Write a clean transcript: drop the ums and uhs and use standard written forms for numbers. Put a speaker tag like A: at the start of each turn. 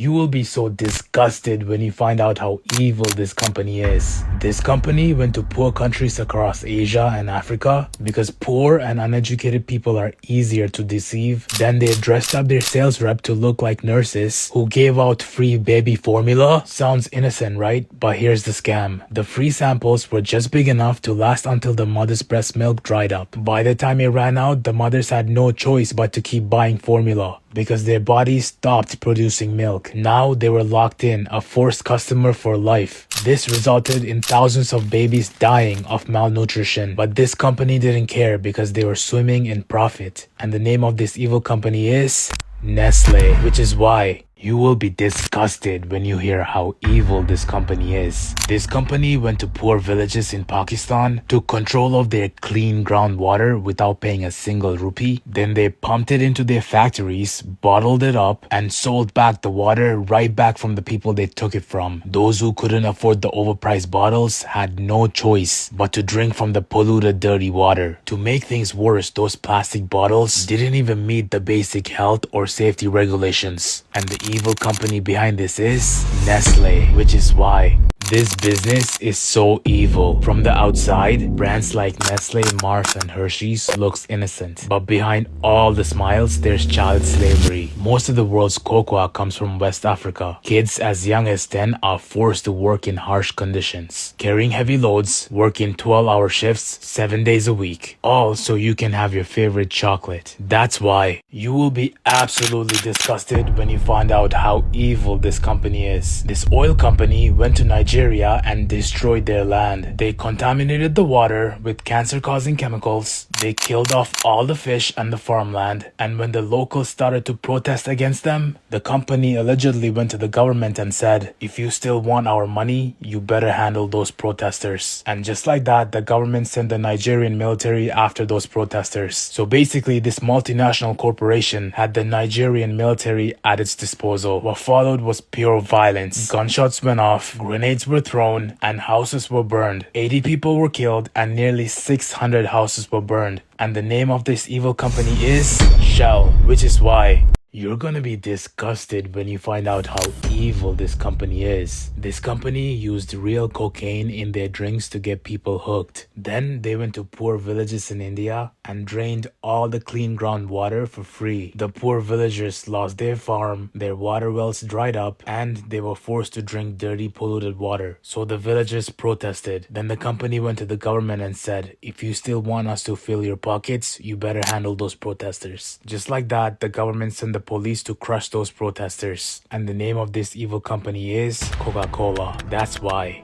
A: You will be so disgusted when you find out how evil this company is. This company went to poor countries across Asia and Africa because poor and uneducated people are easier to deceive. Then they dressed up their sales rep to look like nurses who gave out free baby formula. Sounds innocent, right? But here's the scam. The free samples were just big enough to last until the mother's breast milk dried up. By the time it ran out, the mothers had no choice but to keep buying formula because their bodies stopped producing milk. Now they were locked in, a forced customer for life. This resulted in thousands of babies dying of malnutrition. But this company didn't care because they were swimming in profit. And the name of this evil company is Nestle, which is why you will be disgusted when you hear how evil this company is. This company went to poor villages in Pakistan, took control of their clean groundwater without paying a single rupee. Then they pumped it into their factories, bottled it up, and sold back the water right back from the people they took it from. Those who couldn't afford the overpriced bottles had no choice but to drink from the polluted, dirty water. To make things worse, those plastic bottles didn't even meet the basic health or safety regulations. And the evil company behind this is Nestle, which is why this business is so evil. From the outside, brands like Nestle, Mars, and Hershey's looks innocent. But behind all the smiles, there's child slavery. Most of the world's cocoa comes from West Africa. Kids as young as 10 are forced to work in harsh conditions, carrying heavy loads, working 12-hour shifts 7 days a week, all so you can have your favorite chocolate. That's why you will be absolutely disgusted when you find out how evil this company is. This oil company went to Nigeria and destroyed their land. They contaminated the water with cancer-causing chemicals. They killed off all the fish and the farmland. And when the locals started to protest against them, the company allegedly went to the government and said, if you still want our money, you better handle those protesters. And just like that, the government sent the Nigerian military after those protesters. So basically, this multinational corporation had the Nigerian military at its disposal. What followed was pure violence. Gunshots went off, grenades were thrown, and houses were burned. 80 people were killed and nearly 600 houses were burned. And the name of this evil company is Shell, which is why you're gonna be disgusted when you find out how evil this company is. This company used real cocaine in their drinks to get people hooked. Then they went to poor villages in India and drained all the clean groundwater for free. The poor villagers lost their farm, their water wells dried up, and they were forced to drink dirty, polluted water. So the villagers protested. Then the company went to the government and said, if you still want us to fill your pockets, you better handle those protesters. Just like that, the government sent the police to crush those protesters. And the name of this evil company is Coca-Cola. That's why